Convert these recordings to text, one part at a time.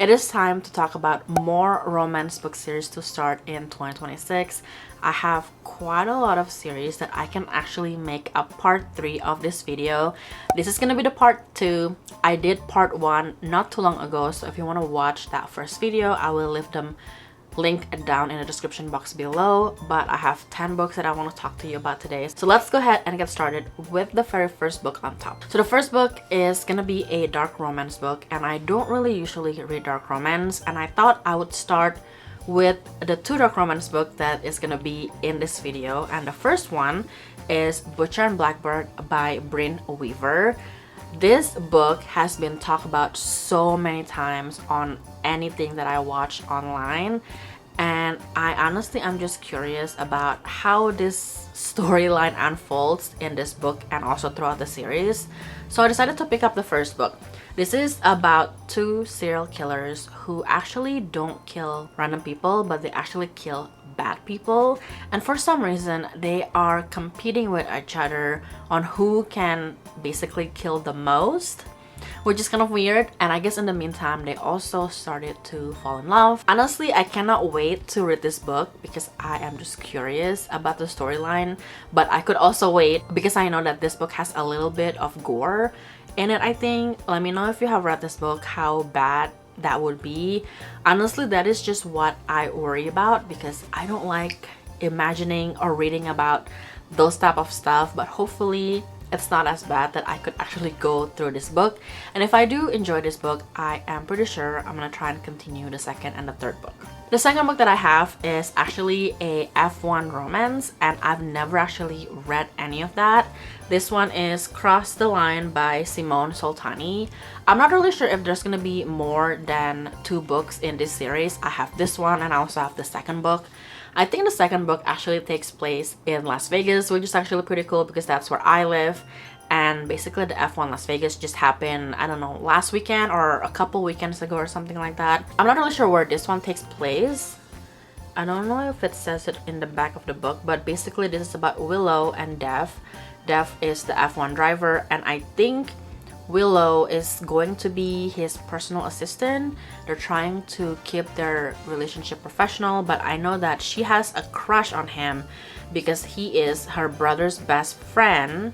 It is time to talk about more romance book series to start in 2026. I have quite a lot of series that I can actually make a part 3 of this video. This is gonna be the part 2. I did part 1 not too long ago, so if you want to watch that first video, I will leave them link down in the description box below. But I have 10 books that I want to talk to you about today, so let's go ahead and get started with the very first book on top. So the first book is gonna be a dark romance book, and I don't really usually read dark romance, and I thought I would start with the 2 dark romance book that is gonna be in this video. And the first one is Butcher and Blackbird by Bryn Weaver. This book has been talked about so many times on anything that I watch online, and I'm just curious about how this storyline unfolds in this book and also throughout the series. So I decided to pick up the first book. This is about 2 serial killers who actually don't kill random people, but they actually kill bad people, and for some reason they are competing with each other on who can basically kill the most, which is kind of weird. And I guess in the meantime they also started to fall in love. Honestly, I cannot wait to read this book because I am just curious about the storyline, but I could also wait because I know that this book has a little bit of gore in it, I think. Let me know if you have read this book how bad that would be. Honestly, that is just what I worry about because I don't like imagining or reading about those type of stuff, but hopefully it's not as bad that I could actually go through this book. And if I do enjoy this book, I am pretty sure I'm gonna try and continue the second and the third book. The second book that I have is actually a F1 romance, and I've never actually read any of that. This one is Cross the Line by Simone Soltani. I'm not really sure if there's gonna be more than 2 books in this series. I have this one and I also have the second book. I think the second book actually takes place in Las Vegas, which is actually pretty cool because that's where I live. And basically the F1 Las Vegas just happened, I don't know, last weekend or a couple weekends ago or something like that. I'm not really sure where this one takes place. I don't know if it says it in the back of the book, but basically this is about Willow and Dev. Dev is the F1 driver, and I think Willow is going to be his personal assistant. They're trying to keep their relationship professional, but I know that she has a crush on him because he is her brother's best friend.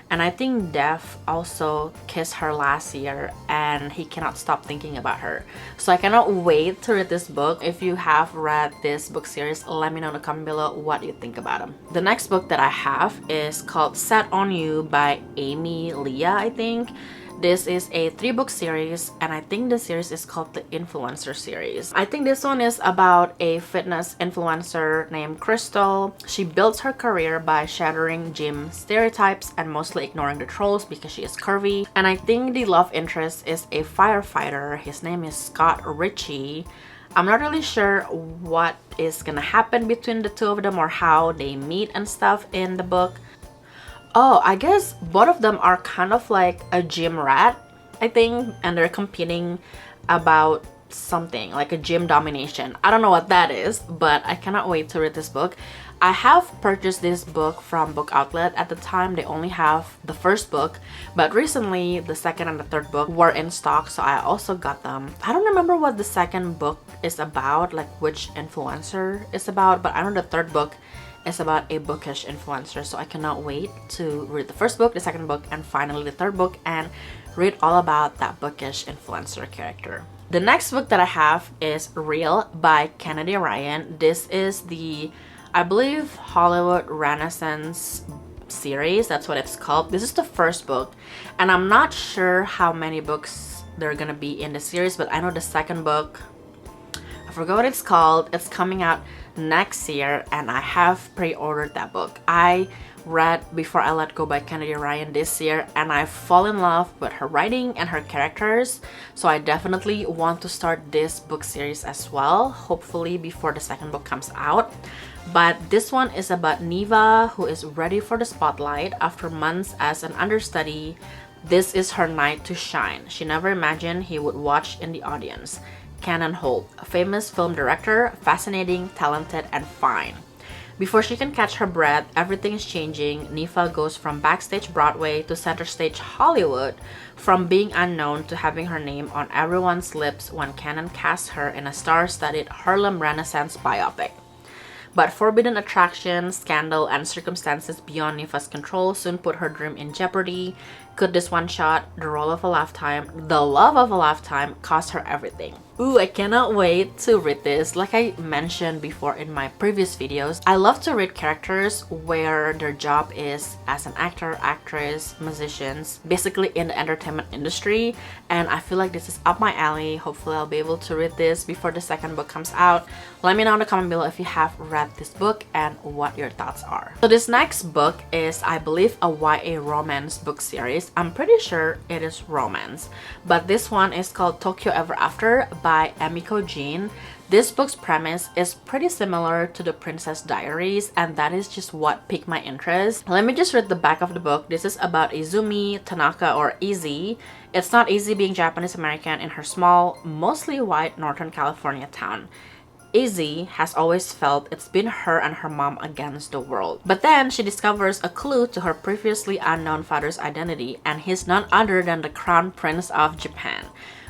And I think Dev also kissed her last year and he cannot stop thinking about her. So I cannot wait to read this book. If you have read this book series, let me know in the comment below what you think about them. The next book that I have is called Set on You by Amy Leah, I think. This is a 3-book series, and I think the series is called the Influencer series. I think this one is about a fitness influencer named Crystal. She builds her career by shattering gym stereotypes and mostly ignoring the trolls because she is curvy. And I think the love interest is a firefighter. His name is Scott Ritchie. I'm not really sure what is gonna happen between the 2 of them or how they meet and stuff in the book. Oh, I guess both of them are kind of like a gym rat, I think, and they're competing about something like a gym domination. I don't know what that is, but I cannot wait to read this book. I have purchased this book from Book Outlet. At the time they only have the first book, but recently the second and the third book were in stock, so I also got them. I don't remember what the second book is about, like which influencer is about, but I know the third book is about a bookish influencer, so I cannot wait to read the first book, the second book, and finally the third book and read all about that bookish influencer character. The next book that I have is Real by Kennedy Ryan. This is the, I believe, Hollywood Renaissance series. That's what it's called. This is the first book, and I'm not sure how many books there are gonna be in the series, but I know the second book, I forgot what it's called. It's coming out next year, and I have pre-ordered that book. I read Before I Let Go by Kennedy Ryan this year, and I fall in love with her writing and her characters, so I definitely want to start this book series as well, hopefully before the second book comes out. But this one is about Neva, who is ready for the spotlight after months as an understudy. This is her night to shine. She never imagined he would watch in the audience. Cannon Holt, a famous film director, fascinating, talented, and fine. Before she can catch her breath, everything is changing. Nifa goes from backstage Broadway to center stage Hollywood, from being unknown to having her name on everyone's lips when Canon casts her in a star-studded Harlem Renaissance biopic. But forbidden attraction, scandal, and circumstances beyond Nifa's control soon put her dream in jeopardy. Could this one shot, the role of a lifetime, the love of a lifetime, cost her everything? Ooh, I cannot wait to read this. Like I mentioned before in my previous videos, I love to read characters where their job is as an actor, actress, musicians, basically in the entertainment industry, and I feel like this is up my alley. Hopefully I'll be able to read this before the second book comes out. Let me know in the comment below if you have read this book and what your thoughts are. So this next book is, I believe, a YA romance book series. I'm pretty sure it is romance, but this one is called Tokyo Ever After by Emiko Jean. This book's premise is pretty similar to The Princess Diaries, and that is just what piqued my interest. Let me just read the back of the book. This is about Izumi Tanaka, or Izzy. It's not easy being Japanese American in her small, mostly white Northern California town. Izzy has always felt it's been her and her mom against the world. But then she discovers a clue to her previously unknown father's identity, and he's none other than the Crown Prince of Japan.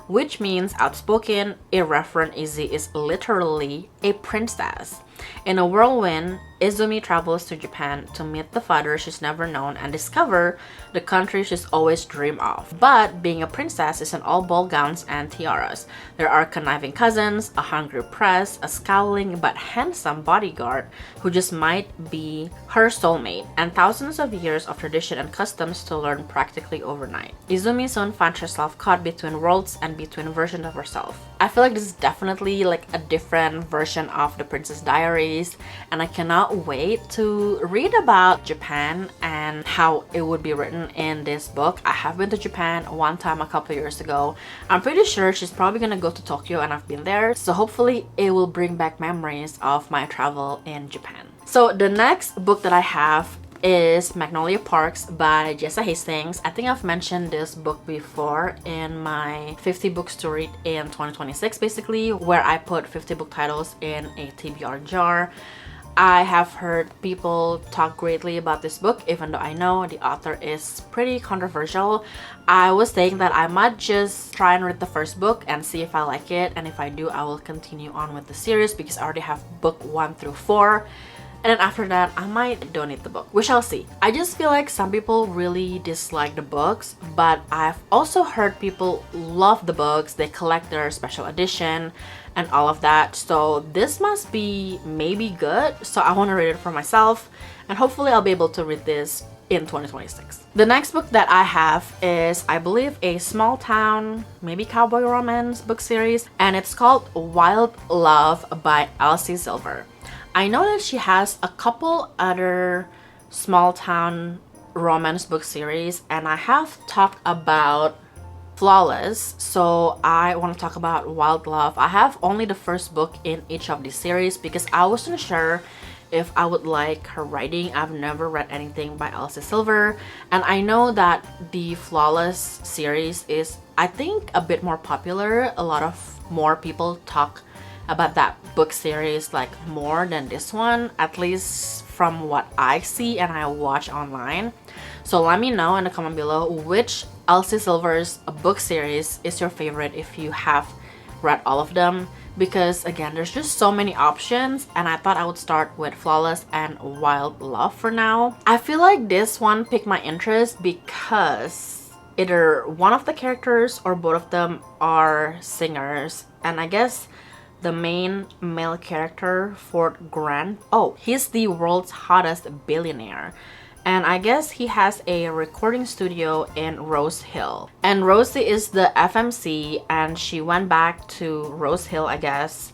Which means outspoken, irreverent Izzy is literally a princess. In a whirlwind, Izumi travels to Japan to meet the father she's never known and discover the country she's always dreamed of. But being a princess isn't all ball gowns and tiaras. There are conniving cousins, a hungry press, a scowling but handsome bodyguard who just might be her soulmate, and thousands of years of tradition and customs to learn practically overnight. Izumi soon finds herself caught between worlds and between versions of herself. I feel like this is definitely like a different version of The Princess Diaries, and I cannot wait to read about Japan and how it would be written in this book. I have been to Japan one time a couple of years ago. I'm pretty sure she's probably gonna go to Tokyo, and I've been there, so hopefully it will bring back memories of my travel in Japan. So the next book that I have is Magnolia Parks by Jessa Hastings. I think I've mentioned this book before in my 50 books to read in 2026, basically, where I put 50 book titles in a TBR jar. I have heard people talk greatly about this book, even though I know the author is pretty controversial. I was saying that I might just try and read the first book and see if I like it, and if I do, I will continue on with the series because I already have book 1 through 4. And then after that, I might donate the book. We shall see. I just feel like some people really dislike the books, but I've also heard people love the books. They collect their special edition and all of that. So this must be maybe good. So I want to read it for myself, and hopefully I'll be able to read this in 2026. The next book that I have is, I believe, a small town, maybe cowboy romance book series, and it's called Wild Love by Elsie Silver. I know that she has a couple other small town romance book series, and I have talked about Flawless, so I want to talk about Wild Love. I have only the first book in each of these series because I wasn't sure if I would like her writing. I've never read anything by Elsie Silver, and I know that the Flawless series is, I think, a bit more popular. A lot of more people talk about that book series like more than this one, at least from what I see and I watch online. So let me know in the comment below which Elsie Silver's book series is your favorite if you have read all of them, because again, there's just so many options, and I thought I would start with Flawless and Wild Love for now. I feel like this one piqued my interest because either one of the characters or both of them are singers, and I guess the main male character, Fort Grant, oh, he's the world's hottest billionaire, and I guess he has a recording studio in Rose Hill. And Rosie is the FMC, and she went back to Rose Hill, I guess,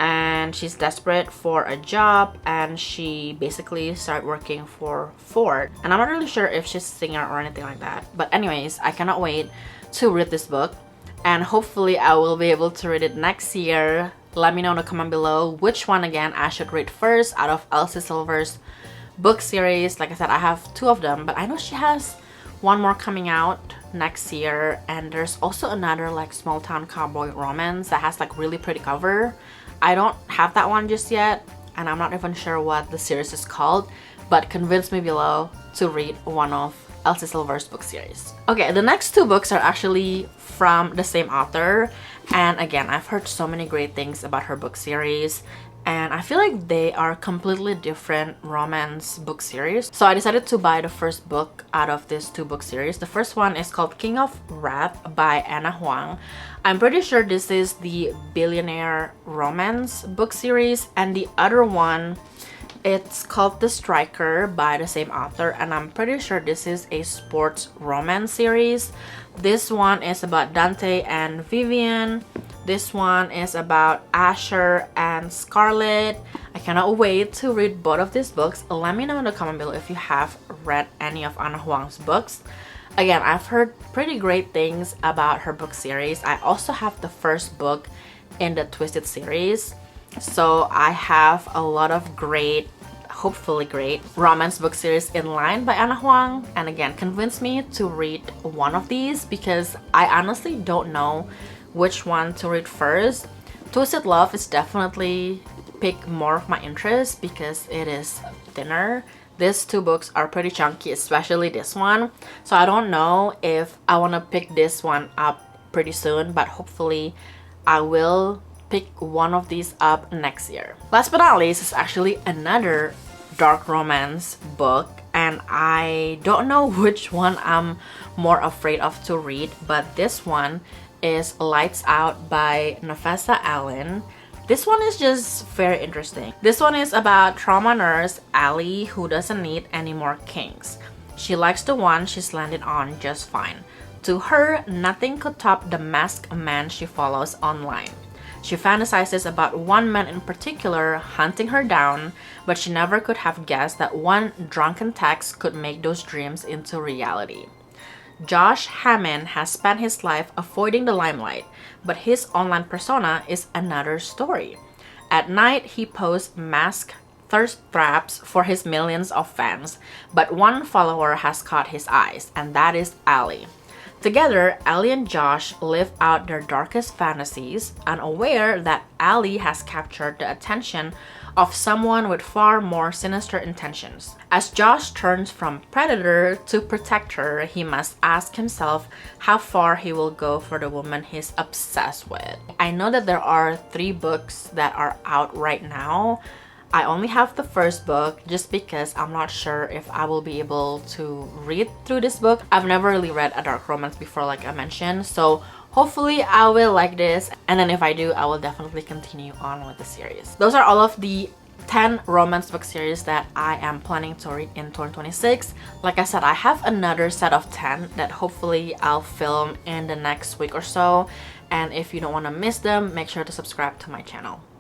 and she's desperate for a job, and she basically started working for Ford. And I'm not really sure if she's a singer or anything like that, but anyways, I cannot wait to read this book, and hopefully I will be able to read it next year. Let me know in the comment below which one again I should read first out of Elsie Silver's book series. Like I said, I have 2 of them, but I know she has one more coming out next year, and there's also another like small town cowboy romance that has like really pretty cover. I don't have that one just yet. and I'm not even sure what the series is called, but convince me below to read one of Elsie Silver's book series. Okay, the next two books are actually from the same author, and again, I've heard so many great things about her book series, and I feel like they are completely different romance book series. So I decided to buy the first book out of this two book series. The first one is called King of Wrath by Anna Huang. I'm pretty sure this is the billionaire romance book series, and the other one, it's called The Striker by the same author, and I'm pretty sure this is a sports romance series. This one is about Dante and Vivian. This one is about Asher and Scarlett. I cannot wait to read both of these books. Let me know in the comment below if you have read any of Anna Huang's books. Again, I've heard pretty great things about her book series. I also have the first book in the Twisted series. So I have a lot of great, hopefully great, romance book series in line by Anna Huang. And again, convince me to read one of these because I honestly don't know which one to read first. Twisted Love is definitely picked more of my interest because it is thinner. These two books are pretty chunky, especially this one. So I don't know if I want to pick this one up pretty soon, but hopefully I will pick one of these up next year. Last but not least is actually another dark romance book, and I don't know which one I'm more afraid of to read, but this one is Lights Out by Nafessa Allen. This one is just very interesting. This one is about trauma nurse Allie who doesn't need any more kings. She likes the one she's landed on just fine. To her, nothing could top the masked man she follows online. She fantasizes about one man in particular hunting her down, but she never could have guessed that one drunken text could make those dreams into reality. Josh Hammond has spent his life avoiding the limelight, but his online persona is another story. At night, he posts masked thirst traps for his millions of fans, but one follower has caught his eyes, and that is Allie. Together, Allie and Josh live out their darkest fantasies, unaware that Allie has captured the attention of someone with far more sinister intentions. As Josh turns from predator to protector, he must ask himself how far he will go for the woman he's obsessed with. I know that there are 3 books that are out right now. I only have the first book just because I'm not sure if I will be able to read through this book. I've never really read a dark romance before, like I mentioned, so hopefully I will like this, and then if I do, I will definitely continue on with the series. Those are all of the 10 romance book series that I am planning to read in 2026. Like I said, I have another set of 10 that hopefully I'll film in the next week or so, and if you don't want to miss them, make sure to subscribe to my channel.